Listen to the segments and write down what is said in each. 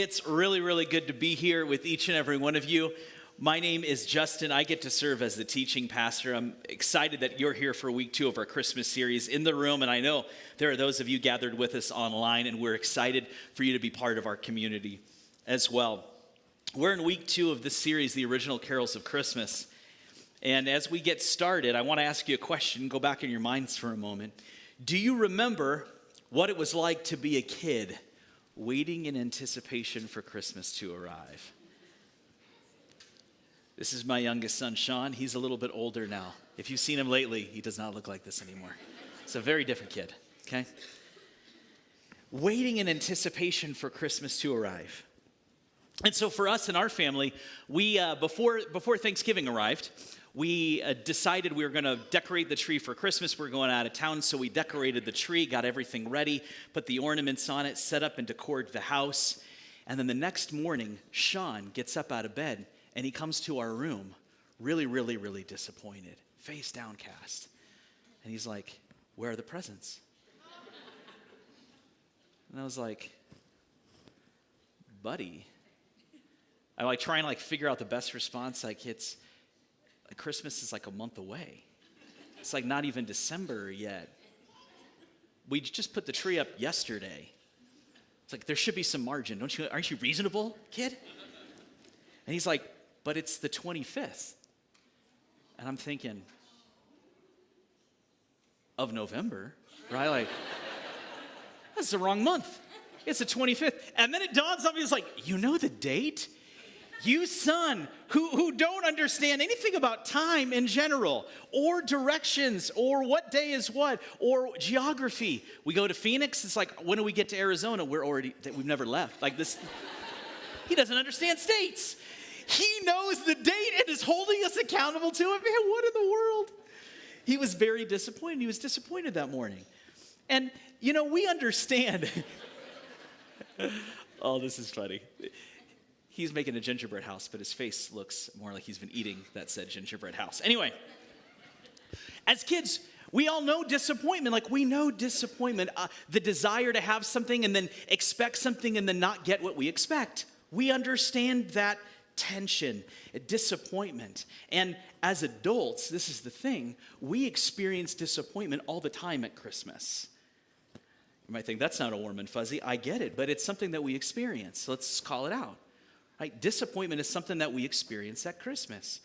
It's really, really good to be here with each and every one of you. My name is Justin. I get to serve as the teaching pastor. I'm excited that you're here for week 2 of our Christmas series in the room, and I know there are those of you gathered with us online, and we're excited for you to be part of our community as well. We're in week 2 of this series, The Original Carols of Christmas, and as we get started, I want to ask you a question. Go back in your minds for a moment. Do you remember what it was like to be a kid waiting in anticipation for Christmas to arrive? This is my youngest son, Sean. He's a little bit older now. If you've seen him lately, he does not look like this anymore. It's a very different kid, okay? Waiting in anticipation for Christmas to arrive. And so for us in our family, we before Thanksgiving arrived, we decided we were going to decorate the tree for Christmas. We're going out of town, so we decorated the tree, got everything ready, put the ornaments on it, set up and decorated the house. And then the next morning, Sean gets up out of bed, and he comes to our room really, really, really disappointed, face downcast. And he's like, "Where are the presents?" And I was like, "Buddy." I try and figure out the best response. Christmas is a month away. It's not even December yet. We just put the tree up yesterday. It's there should be some margin. Aren't you reasonable, kid? And he's like, "But it's the 25th. And I'm thinking, of November, right? That's the wrong month. It's the 25th. And then it dawns on me, it's you know the date? You son who don't understand anything about time in general, or directions, or what day is what, or geography. We go to Phoenix, it's when do we get to Arizona? We've never left. This, he doesn't understand states. He knows the date and is holding us accountable to it. Man, what in the world? He was very disappointed. He was disappointed that morning. And, we understand. Oh, this is funny. He's making a gingerbread house, but his face looks more like he's been eating that said gingerbread house. Anyway, as kids, we all know disappointment. We know disappointment, the desire to have something and then expect something and then not get what we expect. We understand that tension, disappointment. And as adults, this is the thing, we experience disappointment all the time at Christmas. You might think, that's not a warm and fuzzy. I get it, but it's something that we experience. So let's call it out. Right? Disappointment is something that we experience at Christmas.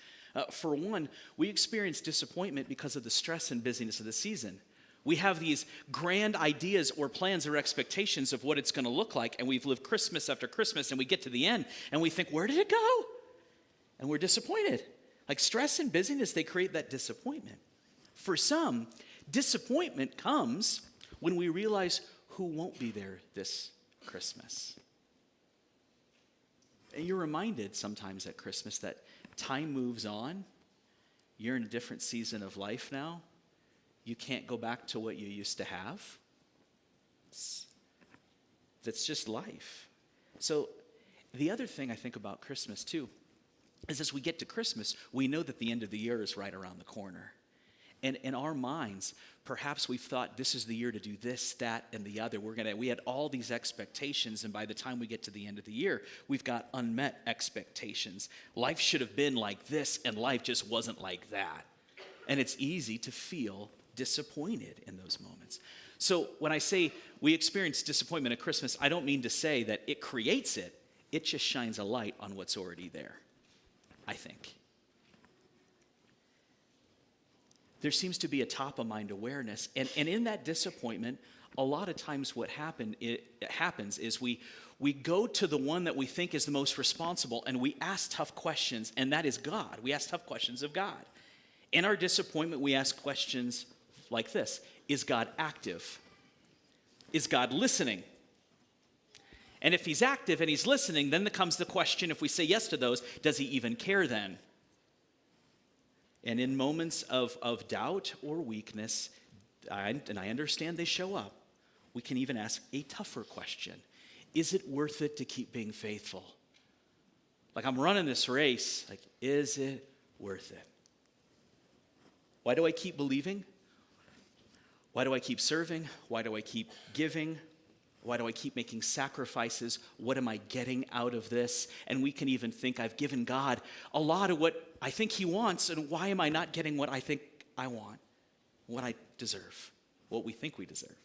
For one, we experience disappointment because of the stress and busyness of the season. We have these grand ideas or plans or expectations of what it's going to look like, and we've lived Christmas after Christmas, and we get to the end, and we think, where did it go? And we're disappointed. Stress and busyness, they create that disappointment. For some, disappointment comes when we realize who won't be there this Christmas. And you're reminded sometimes at Christmas that time moves on. You're in a different season of life now. You can't go back to what you used to have. That's just life. So the other thing I think about Christmas too is as we get to Christmas, we know that the end of the year is right around the corner. And in our minds, perhaps we've thought this is the year to do this, that, and the other. We had all these expectations, and by the time we get to the end of the year, we've got unmet expectations. Life should have been like this, and life just wasn't like that. And it's easy to feel disappointed in those moments. So when I say we experience disappointment at Christmas, I don't mean to say that it creates it. It just shines a light on what's already there, I think. There seems to be a top-of-mind awareness. And in that disappointment, a lot of times what happens is we go to the one that we think is the most responsible, and we ask tough questions, and that is God. We ask tough questions of God. In our disappointment, we ask questions like this. Is God active? Is God listening? And if he's active and he's listening, then comes the question, if we say yes to those, does he even care then? And in moments of doubt or weakness, and I understand they show up, we can even ask a tougher question. Is it worth it to keep being faithful? I'm running this race. Is it worth it? Why do I keep believing? Why do I keep serving? Why do I keep giving? Why do I keep making sacrifices? What am I getting out of this? And we can even think, I've given God a lot of what I think he wants, and why am I not getting what I think I want, what I deserve, what we think we deserve?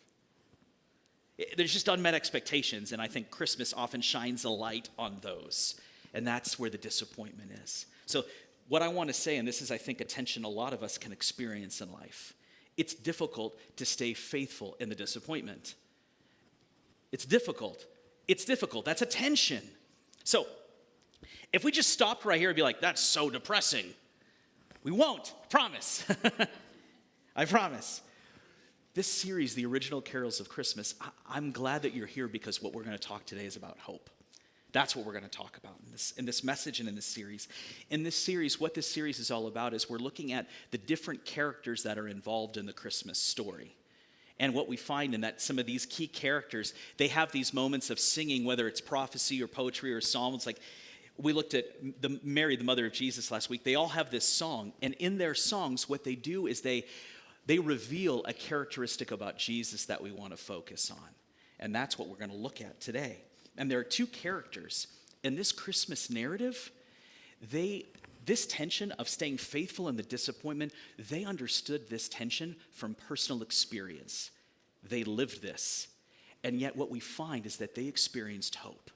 There's just unmet expectations, and I think Christmas often shines a light on those, and that's where the disappointment is. So what I want to say, and this is, I think, a tension a lot of us can experience in life, it's difficult to stay faithful in the disappointment. It's difficult. It's difficult. That's a tension. So if we just stopped right here and be like, that's so depressing, we won't. Promise. I promise. This series, The Original Carols of Christmas, I'm glad that you're here because what we're going to talk today is about hope. That's what we're going to talk about in this message and in this series. In this series, what this series is all about is we're looking at the different characters that are involved in the Christmas story. And what we find in that some of these key characters, they have these moments of singing, whether it's prophecy or poetry or psalms. Like we looked at Mary, the mother of Jesus, last week. They all have this song. And in their songs, what they do is they reveal a characteristic about Jesus that we want to focus on. And that's what we're going to look at today. And there are two characters in this Christmas narrative. This tension of staying faithful in the disappointment, they understood this tension from personal experience. They lived this. And yet what we find is that they experienced hope.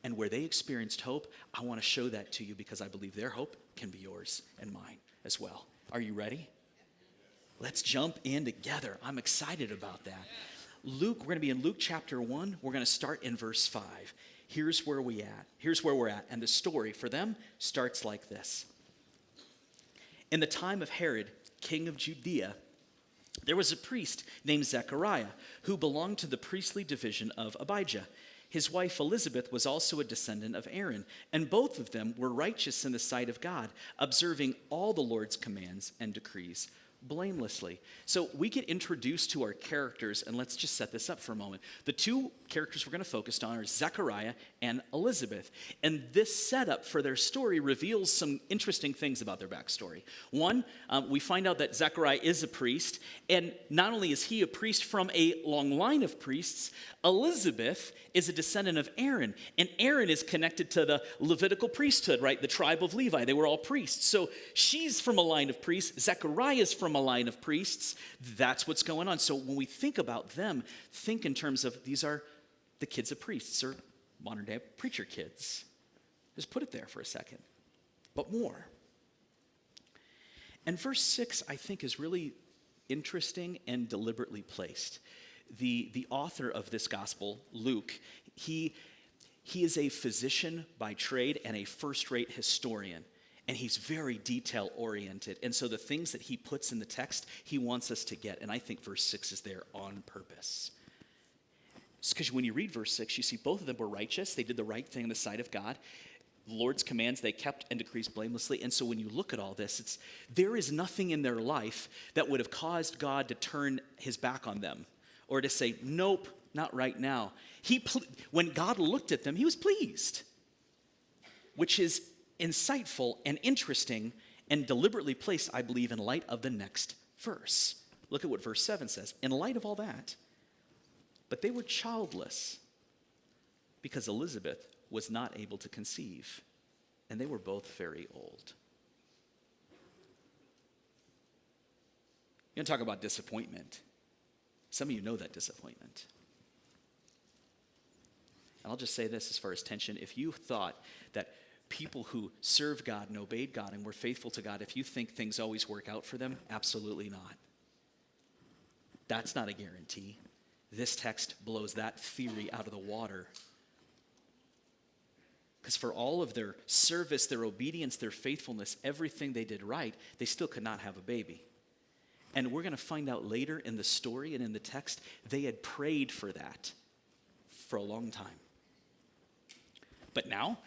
And where they experienced hope, I want to show that to you because I believe their hope can be yours and mine as well. Are you ready? Let's jump in together. I'm excited about that. We're going to be in Luke chapter 1. We're going to start in verse 5. Here's where we're at. And the story for them starts like this. In the time of Herod, king of Judea, there was a priest named Zechariah who belonged to the priestly division of Abijah. His wife Elizabeth was also a descendant of Aaron, and both of them were righteous in the sight of God, observing all the Lord's commands and decrees blamelessly. So we get introduced to our characters, and let's just set this up for a moment. The two characters we're going to focus on are Zechariah and Elizabeth. And this setup for their story reveals some interesting things about their backstory. One, we find out that Zechariah is a priest, and not only is he a priest from a long line of priests, Elizabeth is a descendant of Aaron, and Aaron is connected to the Levitical priesthood, right? The tribe of Levi. They were all priests. So she's from a line of priests. Zechariah is from a line of priests. That's what's going on. So when we think about them, think in terms of these are the kids of priests or modern day preacher kids. Just put it there for a second. But more. And verse 6, I think, is really interesting and deliberately placed. The author of this gospel, Luke, he is a physician by trade and a first-rate historian. And he's very detail-oriented. And so the things that he puts in the text, he wants us to get. And I think verse 6 is there on purpose. Because when you read verse 6, you see both of them were righteous. They did the right thing in the sight of God. The Lord's commands they kept and decrees blamelessly. And so when you look at all this, there is nothing in their life that would have caused God to turn his back on them or to say, nope, not right now. When God looked at them, he was pleased, which is insightful and interesting and deliberately placed, I believe, in light of the next verse. Look at what verse 7 says. In light of all that, but they were childless because Elizabeth was not able to conceive, and they were both very old. You're going to talk about disappointment. Some of you know that disappointment. And I'll just say this as far as tension. If you thought that people who served God and obeyed God and were faithful to God, if you think things always work out for them, absolutely not. That's not a guarantee. This text blows that theory out of the water. Because for all of their service, their obedience, their faithfulness, everything they did right, they still could not have a baby. And we're going to find out later in the story and in the text, they had prayed for that for a long time. But now,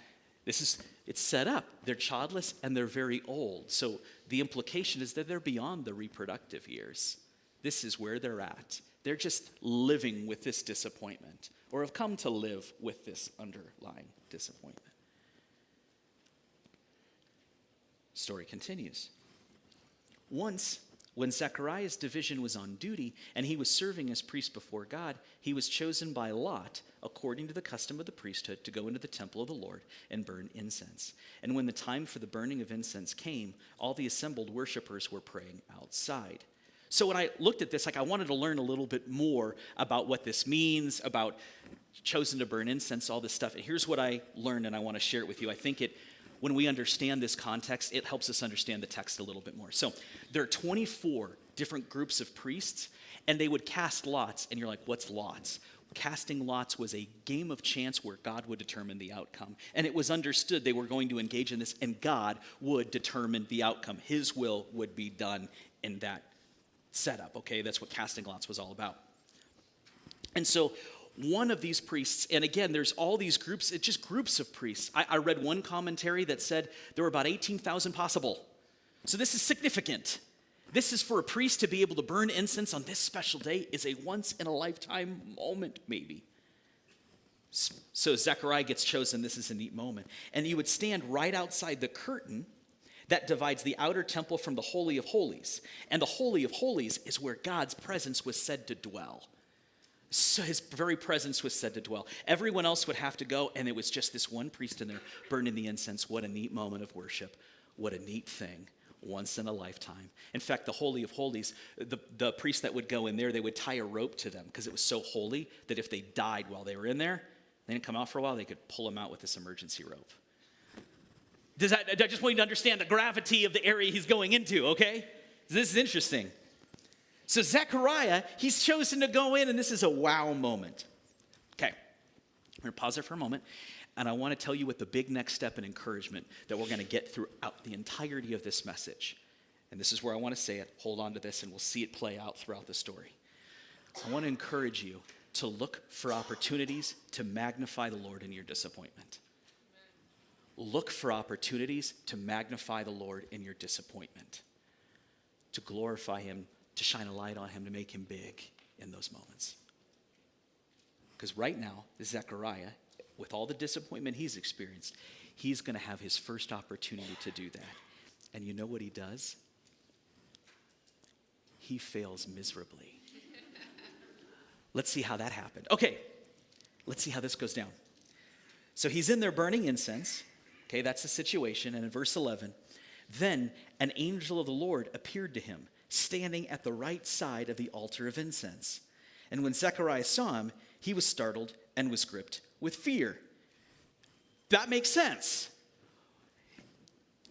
it's set up. They're childless and they're very old. So the implication is that they're beyond the reproductive years. This is where they're at. They're just living with this disappointment or have come to live with this underlying disappointment. Story continues. Once When Zechariah's division was on duty and he was serving as priest before God, he was chosen by lot, according to the custom of the priesthood, to go into the temple of the Lord and burn incense. And when the time for the burning of incense came, all the assembled worshipers were praying outside. So when I looked at this, I wanted to learn a little bit more about what this means, about chosen to burn incense, all this stuff. And here's what I learned, and I want to share it with you. I think when we understand this context, it helps us understand the text a little bit more. So there are 24 different groups of priests, and they would cast lots. And you're like, what's lots? Casting lots was a game of chance where God would determine the outcome. And it was understood they were going to engage in this, and God would determine the outcome. His will would be done in that setup, okay? That's what casting lots was all about. And so one of these priests, and again, there's all these groups, it's just groups of priests. I read one commentary that said there were about 18,000 possible. So this is significant. This is for a priest to be able to burn incense on this special day is a once-in-a-lifetime moment, maybe. So Zechariah gets chosen. This is a neat moment. And he would stand right outside the curtain that divides the outer temple from the Holy of Holies. And the Holy of Holies is where God's presence was said to dwell. So his very presence was said to dwell. Everyone else would have to go, and it was just this one priest in there burning the incense. What a neat moment of worship. What a neat thing. Once in a lifetime. In fact, the Holy of Holies, the priests that would go in there, they would tie a rope to them because it was so holy that if they died while they were in there, they didn't come out for a while, they could pull them out with this emergency rope. I just want you to understand the gravity of the area he's going into, okay? This is interesting. So Zechariah, he's chosen to go in, and this is a wow moment. Okay, I'm going to pause there for a moment, and I want to tell you what the big next step and encouragement that we're going to get throughout the entirety of this message. And this is where I want to say it. Hold on to this, and we'll see it play out throughout the story. I want to encourage you to look for opportunities to magnify the Lord in your disappointment. Look for opportunities to magnify the Lord in your disappointment, to glorify him, to shine a light on him, to make him big in those moments. Because right now, Zechariah, with all the disappointment he's experienced, he's going to have his first opportunity to do that. And you know what he does? He fails miserably. Let's see how that happened. Okay, let's see how this goes down. So he's in there burning incense. Okay, that's the situation. And in verse 11, then an angel of the Lord appeared to him, standing at the right side of the altar of incense. And when Zechariah saw him, he was startled and was gripped with fear. That makes sense.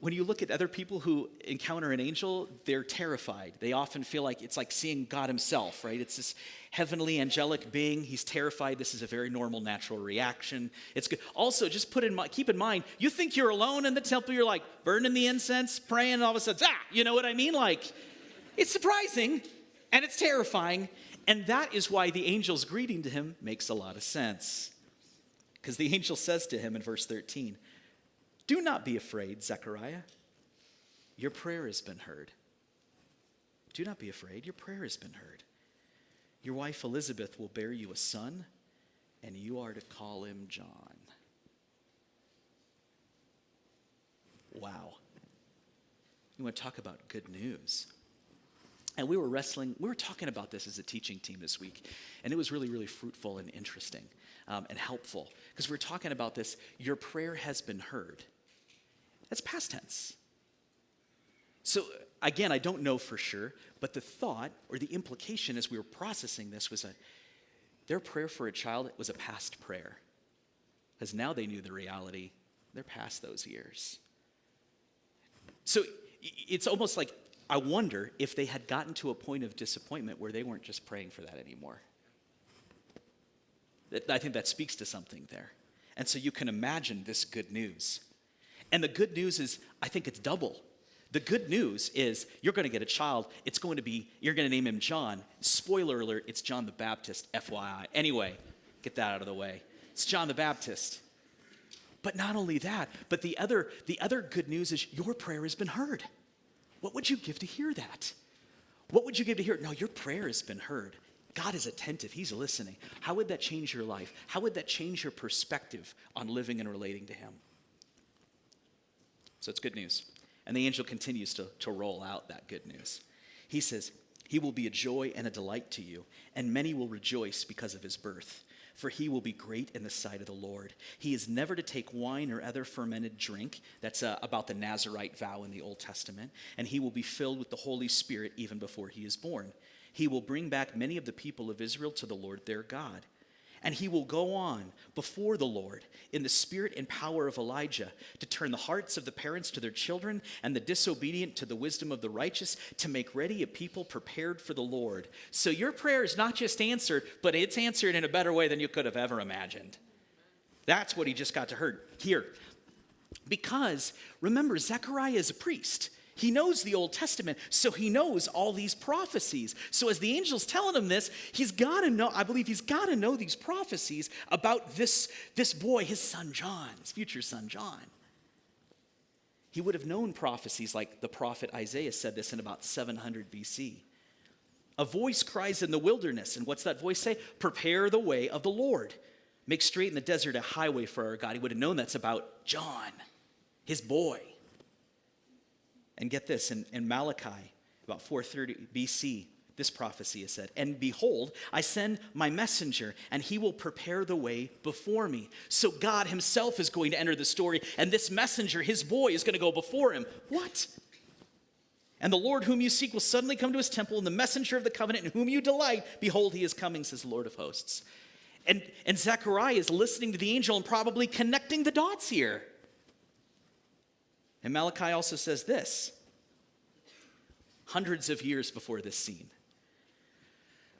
When you look at other people who encounter an angel, they're terrified. They often feel like it's like seeing God himself, right? It's this heavenly angelic being. He's terrified. This is a very normal, natural reaction. It's good. Also, just keep in mind, you think you're alone in the temple. You're like burning the incense, praying, and all of a sudden, you know what I mean? Like, it's surprising, and it's terrifying. And that is why the angel's greeting to him makes a lot of sense. Because the angel says to him in verse 13, "Do not be afraid, Zechariah. Your prayer has been heard." Do not be afraid. Your prayer has been heard. Your wife Elizabeth will bear you a son, and you are to call him John. Wow. You want to talk about good news? And we were talking about this as a teaching team this week, and it was really, really fruitful and interesting and helpful, because we're talking about this, your prayer has been heard. That's past tense. So again, I don't know for sure, but the thought or the implication as we were processing this was that their prayer for a child was a past prayer, because now they knew the reality. They're past those years. So it's almost like, I wonder if they had gotten to a point of disappointment where they weren't just praying for that anymore. I think that speaks to something there. And so you can imagine this good news. And the good news is, I think it's double. The good news is you're going to get a child. You're going to name him John. Spoiler alert, it's John the Baptist, FYI. Anyway, get that out of the way. It's John the Baptist. But not only that, but the other good news is your prayer has been heard. What would you give to hear that? What would you give to hear it? No, your prayer has been heard. God is attentive. He's listening. How would that change your life? How would that change your perspective on living and relating to him? So it's good news. And the angel continues to roll out that good news. He says, he will be a joy and a delight to you, and many will rejoice because of his birth. For he will be great in the sight of the Lord. He is never to take wine or other fermented drink. That's about the Nazirite vow in the Old Testament. And he will be filled with the Holy Spirit even before he is born. He will bring back many of the people of Israel to the Lord their God. And he will go on before the Lord in the spirit and power of Elijah to turn the hearts of the parents to their children and the disobedient to the wisdom of the righteous, to make ready a people prepared for the Lord. So your prayer is not just answered, but it's answered in a better way than you could have ever imagined. That's what he just got to hear. Because remember, Zechariah is a priest. He knows the Old Testament, so he knows all these prophecies. So as the angel's telling him this, he's got to know, I believe he's got to know these prophecies about this boy, his son John, his future son John. He would have known prophecies like the prophet Isaiah said this in about 700 BC. A voice cries in the wilderness, and what's that voice say? Prepare the way of the Lord. Make straight in the desert a highway for our God. He would have known that's about John, his boy. And get this, in Malachi, about 430 BC, this prophecy is said, and behold, I send my messenger, and he will prepare the way before me. So God himself is going to enter the story, and this messenger, his boy, is going to go before him. What? And the Lord whom you seek will suddenly come to his temple, and the messenger of the covenant in whom you delight, behold, he is coming, says the Lord of hosts. And Zechariah is listening to the angel and probably connecting the dots here. And Malachi also says this, hundreds of years before this scene.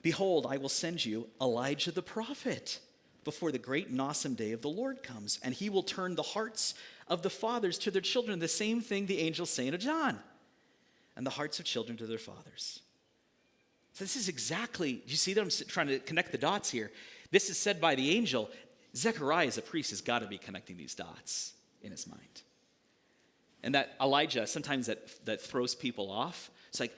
Behold, I will send you Elijah the prophet before the great and awesome day of the Lord comes, and he will turn the hearts of the fathers to their children, the same thing the angel's saying to John, and the hearts of children to their fathers. So this is exactly, you see that I'm trying to connect the dots here. This is said by the angel. Zechariah as a priest has got to be connecting these dots in his mind. And that Elijah, sometimes that throws people off. It's like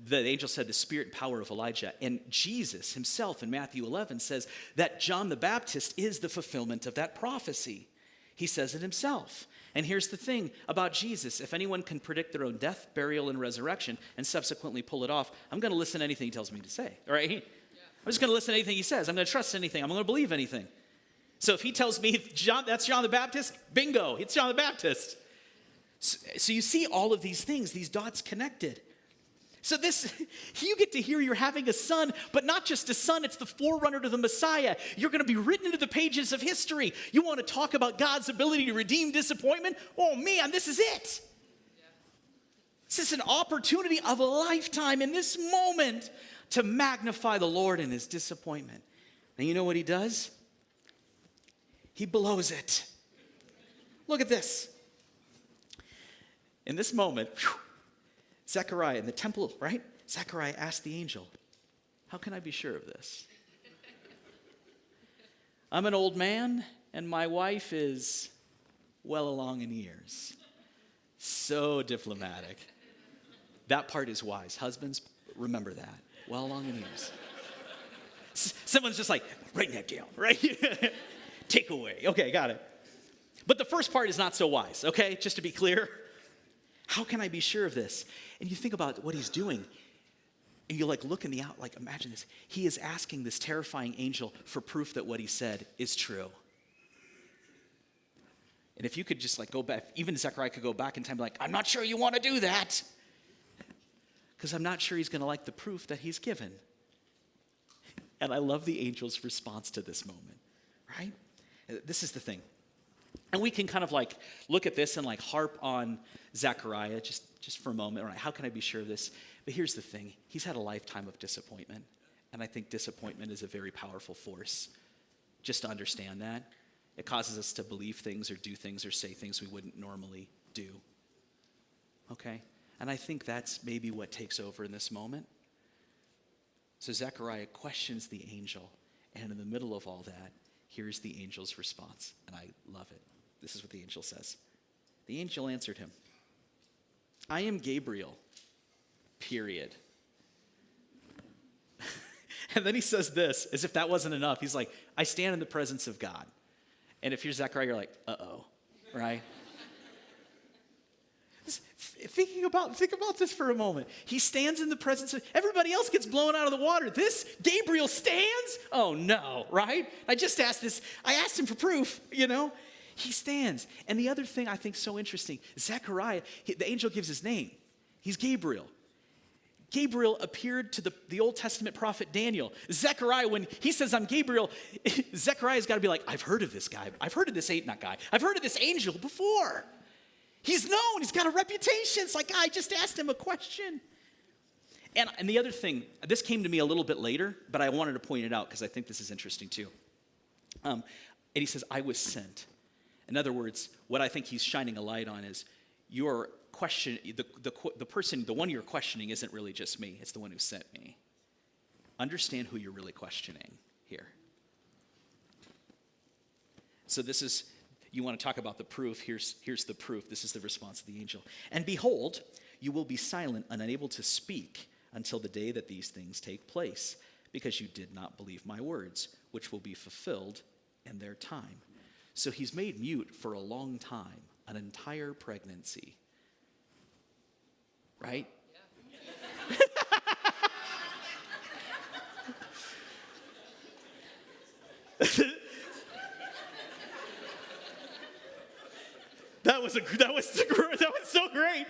the angel said the spirit and power of Elijah. And Jesus himself in Matthew 11 says that John the Baptist is the fulfillment of that prophecy. He says it himself. And here's the thing about Jesus. If anyone can predict their own death, burial, and resurrection, and subsequently pull it off, I'm going to listen to anything he tells me to say. All right? I'm just going to listen to anything he says. I'm going to trust anything. I'm going to believe anything. So if he tells me that's John the Baptist, bingo, it's John the Baptist. So you see all of these things, these dots connected. So you get to hear you're having a son, but not just a son, it's the forerunner to the Messiah. You're going to be written into the pages of history. You want to talk about God's ability to redeem disappointment? Oh man, this is it. Yeah. This is an opportunity of a lifetime in this moment to magnify the Lord in his disappointment. And you know what he does? He blows it. Look at this. In this moment, Zechariah in the temple, right? Zechariah asked the angel, how can I be sure of this? I'm an old man, and my wife is well along in years. So diplomatic. That part is wise. Husbands, remember that. Well along in years. Someone's just like, write that down, right? Take away. Okay, got it. But the first part is not so wise, okay? Just to be clear. How can I be sure of this? And you think about what he's doing, and you look in the out, imagine this. He is asking this terrifying angel for proof that what he said is true. And if you could just go back, even Zechariah could go back in time and be like, I'm not sure you want to do that. Because I'm not sure he's going to like the proof that he's given. And I love the angel's response to this moment, right? This is the thing. And we can kind of look at this and harp on Zechariah just for a moment. Right? How can I be sure of this? But here's the thing. He's had a lifetime of disappointment. And I think disappointment is a very powerful force. Just to understand that. It causes us to believe things or do things or say things we wouldn't normally do. Okay? And I think that's maybe what takes over in this moment. So Zechariah questions the angel. And in the middle of all that, here's the angel's response. And I love it. This is what the angel says. The angel answered him, I am Gabriel, period. And then he says this, as if that wasn't enough. He's like, I stand in the presence of God. And if you're Zechariah, you're like, uh-oh, right? think about this for a moment. He stands in the presence of, everybody else gets blown out of the water. This Gabriel stands? Oh no, right? I asked him for proof, He stands. And the other thing I think is so interesting, Zechariah, the angel gives his name. He's Gabriel. Gabriel appeared to the Old Testament prophet Daniel. Zechariah, when he says, I'm Gabriel, Zechariah's got to be like, I've heard of this guy. I've heard of this angel before. He's known. He's got a reputation. It's like, I just asked him a question. And the other thing, this came to me a little bit later, but I wanted to point it out because I think this is interesting too. And he says, I was sent. In other words, what I think he's shining a light on is your question, the person, the one you're questioning isn't really just me. It's the one who sent me. Understand who you're really questioning here. So this is, you want to talk about the proof. Here's the proof. This is the response of the angel. And behold, you will be silent and unable to speak until the day that these things take place, because you did not believe my words, which will be fulfilled in their time. So he's made mute for a long time, an entire pregnancy. Right? Yeah. That was so great.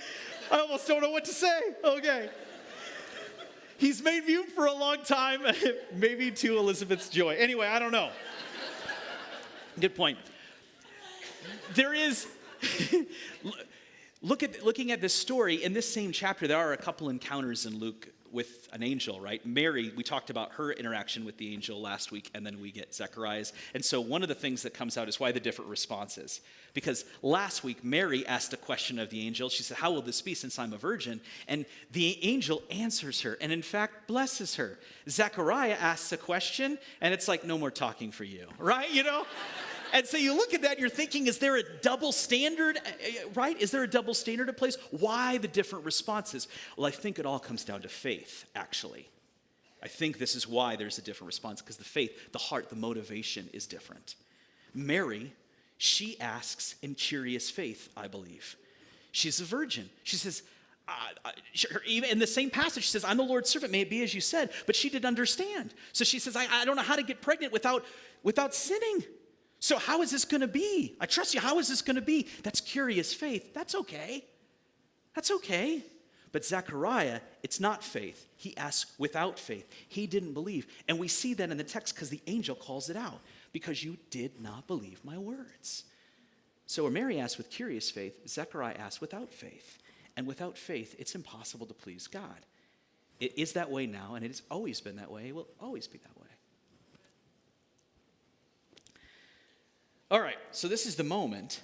I almost don't know what to say. Okay. He's made mute for a long time, maybe to Elizabeth's joy. Anyway, I don't know. Good point. There is, looking at this story, in this same chapter, there are a couple encounters in Luke with an angel, right? Mary, we talked about her interaction with the angel last week, and then we get Zechariah's. And so one of the things that comes out is why the different responses. Because last week, Mary asked a question of the angel. She said, how will this be since I'm a virgin? And the angel answers her, and in fact, blesses her. Zechariah asks a question, and it's like, no more talking for you, right? And so you look at that, you're thinking, is there a double standard, right? Is there a double standard at place? Why the different responses? Well, I think it all comes down to faith, actually. I think this is why there's a different response, because the faith, the heart, the motivation is different. Mary, she asks in curious faith, I believe. She's a virgin. She says, even in the same passage, she says, I'm the Lord's servant, may it be as you said. But she didn't understand. So she says, I don't know how to get pregnant without sinning. So how is this going to be? I trust you. How is this going to be? That's curious faith. That's okay. That's okay. But Zechariah, it's not faith. He asks without faith. He didn't believe. And we see that in the text because the angel calls it out. Because you did not believe my words. So where Mary asked with curious faith, Zechariah asked without faith. And without faith, it's impossible to please God. It is that way now, and it has always been that way. It will always be that way. All right, so this is the moment,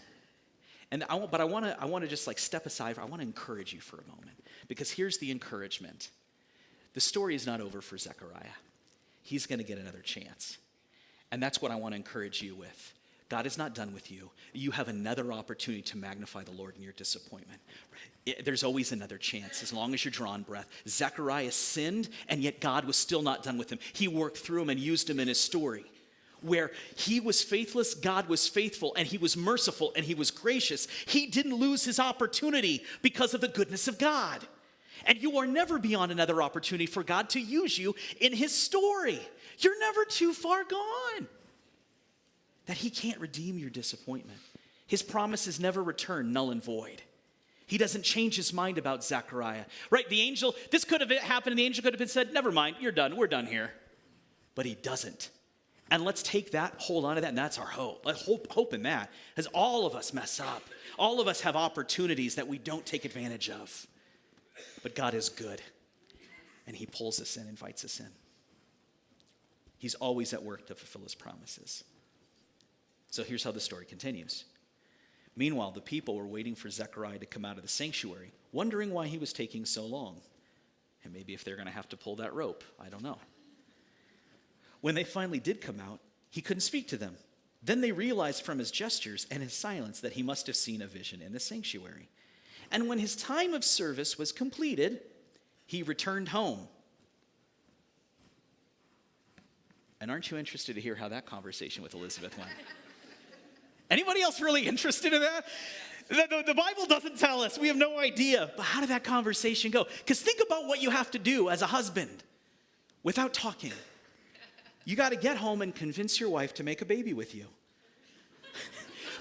I want to just like step aside. I want to encourage you for a moment, because here's the encouragement. The story is not over for Zechariah. He's going to get another chance, and that's what I want to encourage you with. God is not done with you. You have another opportunity to magnify the Lord in your disappointment. There's always another chance as long as you're drawing breath. Zechariah sinned, and yet God was still not done with him. He worked through him and used him in his story. Where he was faithless, God was faithful, and he was merciful, and he was gracious. He didn't lose his opportunity because of the goodness of God. And you are never beyond another opportunity for God to use you in his story. You're never too far gone. That he can't redeem your disappointment. His promises never return null and void. He doesn't change his mind about Zechariah. Right, the angel, this could have happened, and the angel could have been said, never mind, you're done, we're done here. But he doesn't. And let's take that, hold on to that, and that's our hope. Let's hope in that, as all of us mess up. All of us have opportunities that we don't take advantage of. But God is good, and he pulls us in, invites us in. He's always at work to fulfill his promises. So here's how the story continues. Meanwhile, the people were waiting for Zechariah to come out of the sanctuary, wondering why he was taking so long. And maybe if they're going to have to pull that rope, I don't know. When they finally did come out, he couldn't speak to them. Then they realized from his gestures and his silence that he must have seen a vision in the sanctuary. And when his time of service was completed, he returned home. And aren't you interested to hear how that conversation with Elizabeth went? Anybody else really interested in that? The Bible doesn't tell us. We have no idea. But how did that conversation go? Because think about what you have to do as a husband without talking. You got to get home and convince your wife to make a baby with you.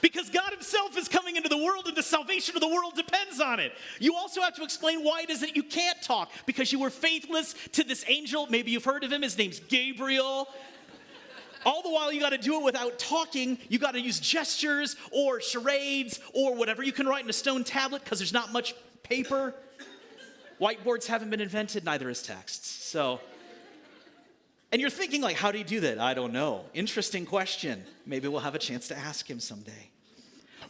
Because God himself is coming into the world and the salvation of the world depends on it. You also have to explain why it is that you can't talk. Because you were faithless to this angel. Maybe you've heard of him. His name's Gabriel. All the while you got to do it without talking. You got to use gestures or charades or whatever you can write in a stone tablet because there's not much paper. Whiteboards haven't been invented, neither is texts. So, and you're thinking like, how do you do that? I don't know. Interesting question. Maybe we'll have a chance to ask him someday.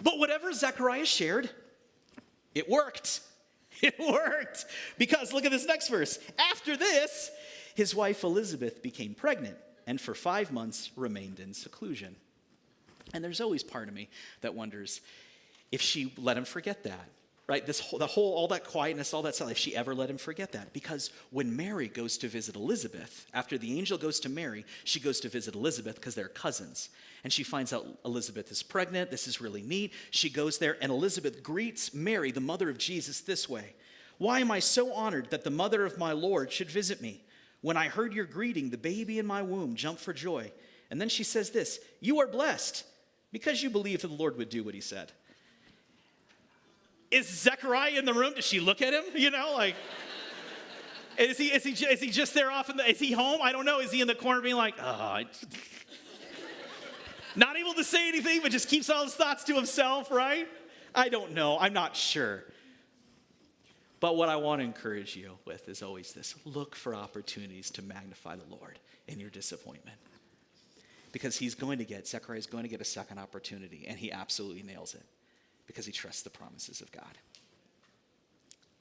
But whatever Zechariah shared, it worked. It worked. Because look at this next verse. After this, his wife Elizabeth became pregnant and for 5 months remained in seclusion. And there's always part of me that wonders if she let him forget that, right? All that quietness, all that stuff, if she ever let him forget that. Because when Mary goes to visit Elizabeth, after the angel goes to Mary, she goes to visit Elizabeth because they're cousins. And she finds out Elizabeth is pregnant. This is really neat. She goes there and Elizabeth greets Mary, the mother of Jesus, this way. Why am I so honored that the mother of my Lord should visit me? When I heard your greeting, the baby in my womb jumped for joy. And then she says this, you are blessed because you believed that the Lord would do what he said. Is Zechariah in the room? Does she look at him? You know, like, is he just there off is he home? I don't know. Is he in the corner being like, not able to say anything, but just keeps all his thoughts to himself, right? I don't know. I'm not sure. But what I want to encourage you with is always this. Look for opportunities to magnify the Lord in your disappointment. Because Zechariah is going to get a second opportunity, and he absolutely nails it. Because he trusts the promises of God.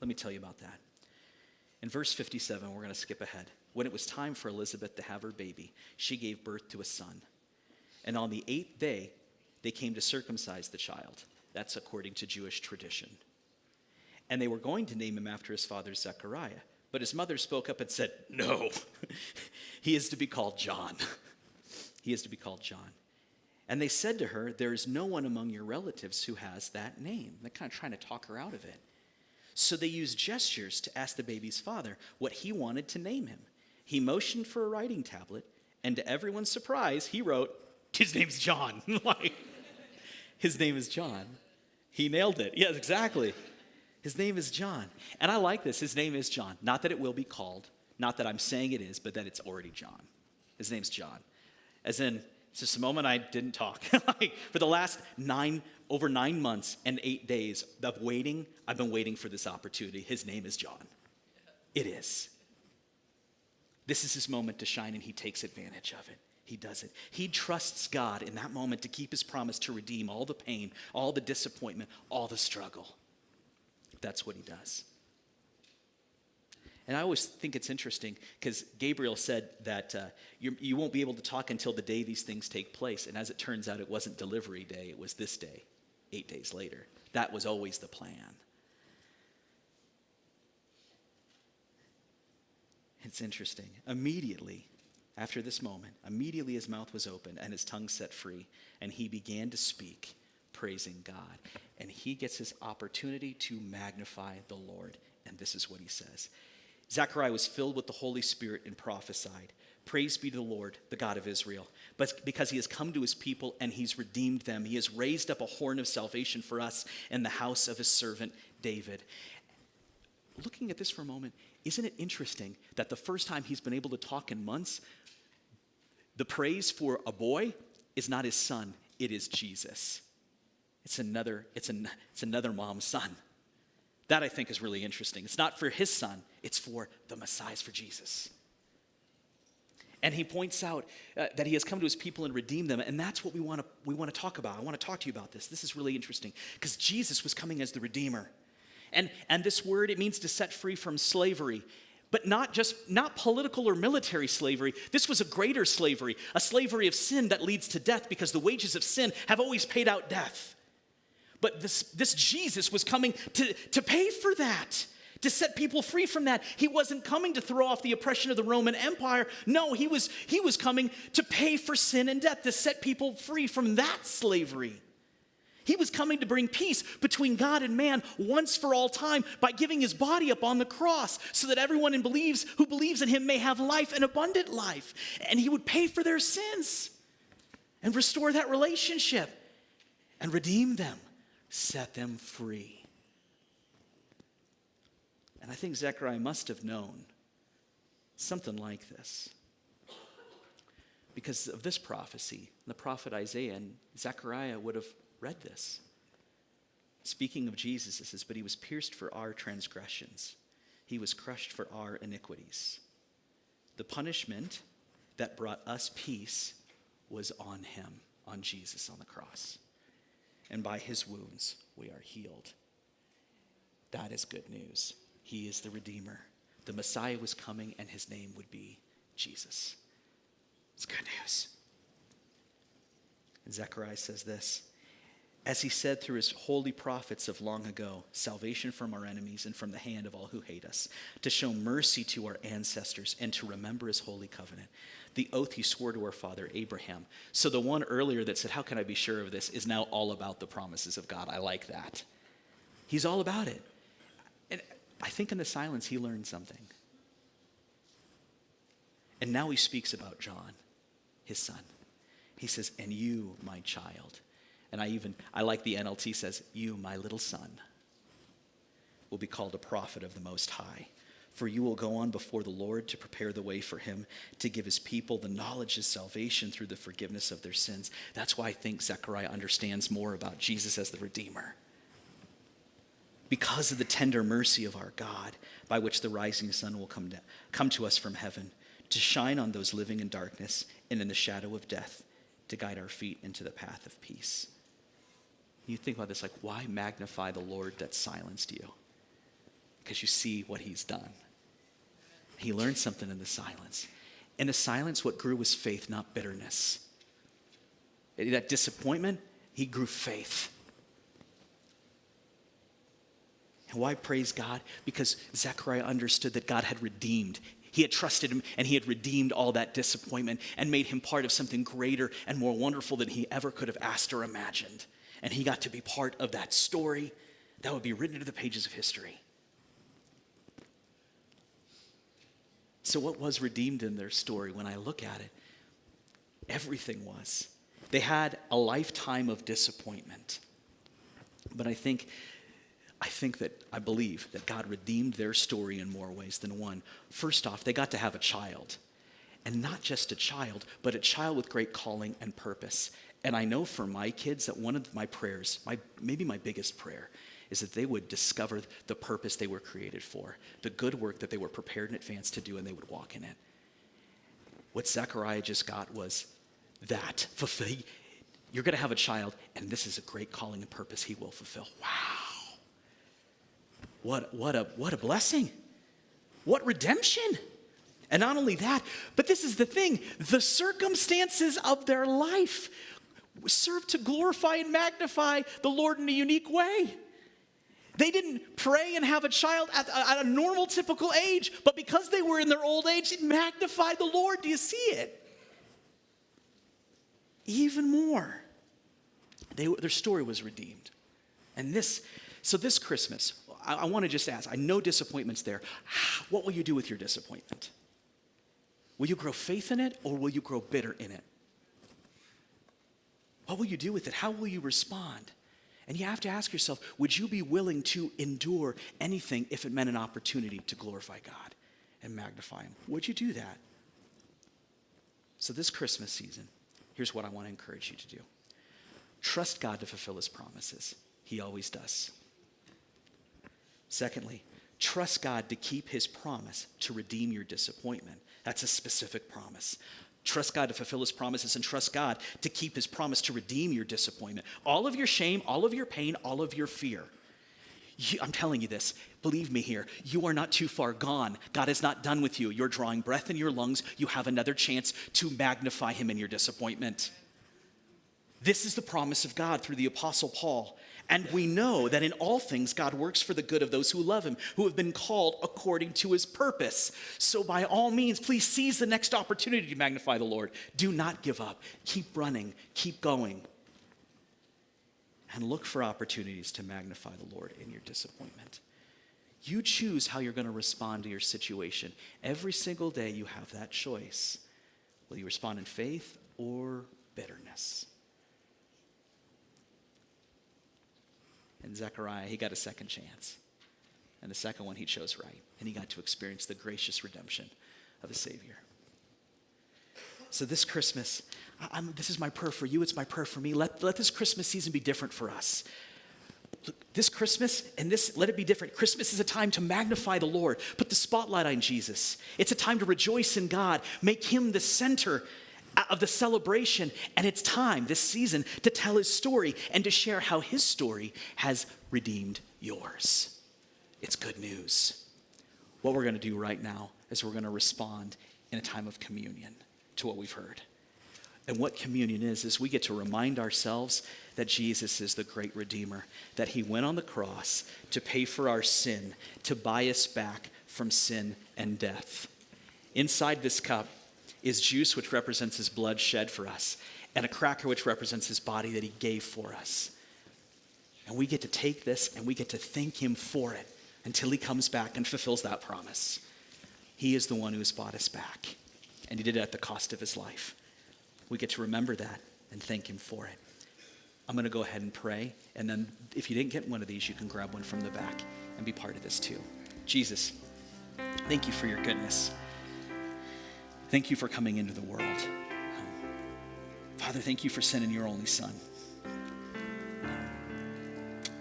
Let me tell you about that. In verse 57, we're going to skip ahead. When it was time for Elizabeth to have her baby, she gave birth to a son. And on the 8th day, they came to circumcise the child. That's according to Jewish tradition. And they were going to name him after his father Zechariah. But his mother spoke up and said, no, he is to be called John. He is to be called John. And they said to her, there is no one among your relatives who has that name. They're kind of trying to talk her out of it. So they used gestures to ask the baby's father what he wanted to name him. He motioned for a writing tablet, and to everyone's surprise, he wrote, his name's John. His name is John. He nailed it. Yes, exactly. His name is John. And I like this. His name is John. Not that it will be called. Not that I'm saying it is, but that it's already John. His name's John. As in, it's just a moment I didn't talk. For the last over 9 months and 8 days of waiting, I've been waiting for this opportunity. His name is John. It is. This is his moment to shine, and he takes advantage of it. He does it. He trusts God in that moment to keep his promise to redeem all the pain, all the disappointment, all the struggle. That's what he does. And I always think it's interesting because Gabriel said that you won't be able to talk until the day these things take place. And as it turns out, it wasn't delivery day. It was this day, 8 days later. That was always the plan. It's interesting. Immediately after this moment, immediately his mouth was opened and his tongue set free. And he began to speak, praising God. And he gets his opportunity to magnify the Lord. And this is what he says. Zechariah was filled with the Holy Spirit and prophesied. Praise be to the Lord, the God of Israel. But because he has come to his people and he's redeemed them, he has raised up a horn of salvation for us in the house of his servant David. Looking at this for a moment, isn't it interesting that the first time he's been able to talk in months, the praise for a boy is not his son, it is Jesus. It's another mom's son. That I think is really interesting. It's not for his son, it's for the Messiah, it's for Jesus. And he points out that he has come to his people and redeemed them, and that's what we want to talk about. I want to talk to you about this. This is really interesting because Jesus was coming as the Redeemer. And this word, it means to set free from slavery, but not political or military slavery. This was a greater slavery, a slavery of sin that leads to death because the wages of sin have always paid out death. But this Jesus was coming to pay for that, to set people free from that. He wasn't coming to throw off the oppression of the Roman Empire. No, he was coming to pay for sin and death, to set people free from that slavery. He was coming to bring peace between God and man once for all time by giving his body up on the cross so that everyone who believes in him may have life, an abundant life. And he would pay for their sins and restore that relationship and redeem them, set them free. And I think Zechariah must have known something like this. Because of this prophecy, the prophet Isaiah and Zechariah would have read this. Speaking of Jesus, it says, but he was pierced for our transgressions. He was crushed for our iniquities. The punishment that brought us peace was on him, on Jesus on the cross. And by his wounds, we are healed. That is good news. He is the Redeemer. The Messiah was coming, and his name would be Jesus. It's good news. And Zechariah says this, as he said through his holy prophets of long ago, salvation from our enemies and from the hand of all who hate us, to show mercy to our ancestors and to remember his holy covenant, the oath he swore to our father Abraham. So the one earlier that said, how can I be sure of this, is now all about the promises of God. I like that. He's all about it. And I think in the silence he learned something. And now he speaks about John, his son. He says, and you, my child. And I like the NLT says, you, my little son, will be called a prophet of the Most High. For you will go on before the Lord to prepare the way for him, to give his people the knowledge of salvation through the forgiveness of their sins. That's why I think Zechariah understands more about Jesus as the Redeemer. Because of the tender mercy of our God, by which the rising sun will come to us from heaven, to shine on those living in darkness and in the shadow of death, to guide our feet into the path of peace. You think about this, like, why magnify the Lord that silenced you? Because you see what he's done. He learned something in the silence. In the silence, what grew was faith, not bitterness. That disappointment, he grew faith. And why praise God? Because Zechariah understood that God had redeemed. He had trusted him, and he had redeemed all that disappointment and made him part of something greater and more wonderful than he ever could have asked or imagined. And he got to be part of that story that would be written into the pages of history. So what was redeemed in their story? When I look at it, everything was. They had a lifetime of disappointment. But I believe that God redeemed their story in more ways than one. First off, they got to have a child. And not just a child, but a child with great calling and purpose. And I know for my kids that one of my prayers, maybe my biggest prayer, is that they would discover the purpose they were created for, the good work that they were prepared in advance to do, and they would walk in it. What Zechariah just got was that. You're going to have a child, and this is a great calling and purpose he will fulfill. Wow. What a blessing. What redemption. And not only that, but this is the thing, the circumstances of their life serve to glorify and magnify the Lord in a unique way. They didn't pray and have a child at a normal, typical age, but because they were in their old age, it magnified the Lord. Do you see it? Even more. Their story was redeemed. And this Christmas, I want to just ask, I know disappointment's there. What will you do with your disappointment? Will you grow faith in it, or will you grow bitter in it? What will you do with it? How will you respond? And you have to ask yourself, would you be willing to endure anything if it meant an opportunity to glorify God and magnify him? Would you do that? So this Christmas season, here's what I want to encourage you to do. Trust God to fulfill his promises. He always does. Secondly, trust God to keep his promise to redeem your disappointment. That's a specific promise. Trust God to fulfill his promises, and trust God to keep his promise to redeem your disappointment. All of your shame, all of your pain, all of your fear. I'm telling you this, believe me here, you are not too far gone. God is not done with you. You're drawing breath in your lungs. You have another chance to magnify him in your disappointment. This is the promise of God through the Apostle Paul. And we know that in all things, God works for the good of those who love him, who have been called according to his purpose. So by all means, please seize the next opportunity to magnify the Lord. Do not give up. Keep running. Keep going. and look for opportunities to magnify the Lord in your disappointment. You choose how you're going to respond to your situation. Every single day you have that choice. Will you respond in faith or bitterness? And Zechariah, he got a second chance. And the second one he chose right. And he got to experience the gracious redemption of a Savior. So this Christmas, this is my prayer for you. It's my prayer for me. Let this Christmas season be different for us. Look, this Christmas, let it be different. Christmas is a time to magnify the Lord. Put the spotlight on Jesus. It's a time to rejoice in God. Make him the center of the celebration. And it's time, this season, to tell his story and to share how his story has redeemed yours. It's good news. What we're going to do right now is we're going to respond in a time of communion to what we've heard. And what communion is we get to remind ourselves that Jesus is the great Redeemer, that he went on the cross to pay for our sin, to buy us back from sin and death. Inside this cup is juice, which represents his blood shed for us, and a cracker, which represents his body that he gave for us. And we get to take this and we get to thank him for it until he comes back and fulfills that promise. He is the one who has bought us back, and he did it at the cost of his life. We get to remember that and thank him for it. I'm going to go ahead and pray, and then if you didn't get one of these, you can grab one from the back and be part of this too. Jesus, thank you for your goodness. Thank you for coming into the world. Father, thank you for sending your only Son.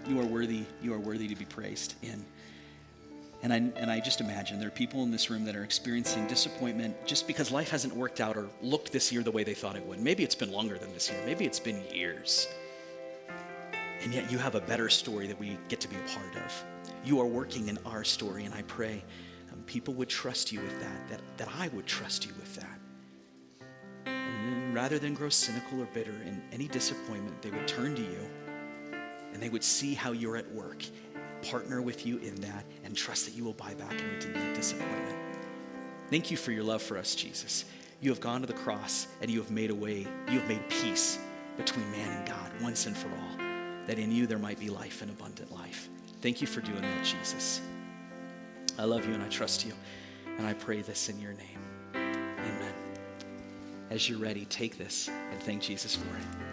You are worthy to be praised in. And I just imagine there are people in this room that are experiencing disappointment just because life hasn't worked out or looked this year the way they thought it would. Maybe it's been longer than this year. Maybe it's been years. And yet you have a better story that we get to be a part of. You are working in our story, and I pray people would trust you with that I would trust you with that. And rather than grow cynical or bitter in any disappointment, they would turn to you, and they would see how you're at work, partner with you in that, and trust that you will buy back and redeem that disappointment. Thank you for your love for us, Jesus. You have gone to the cross and you have made a way, you have made peace between man and God once and for all, that in you there might be life and abundant life. Thank you for doing that, Jesus. I love you and I trust you, and I pray this in your name. Amen. As you're ready, take this and thank Jesus for it.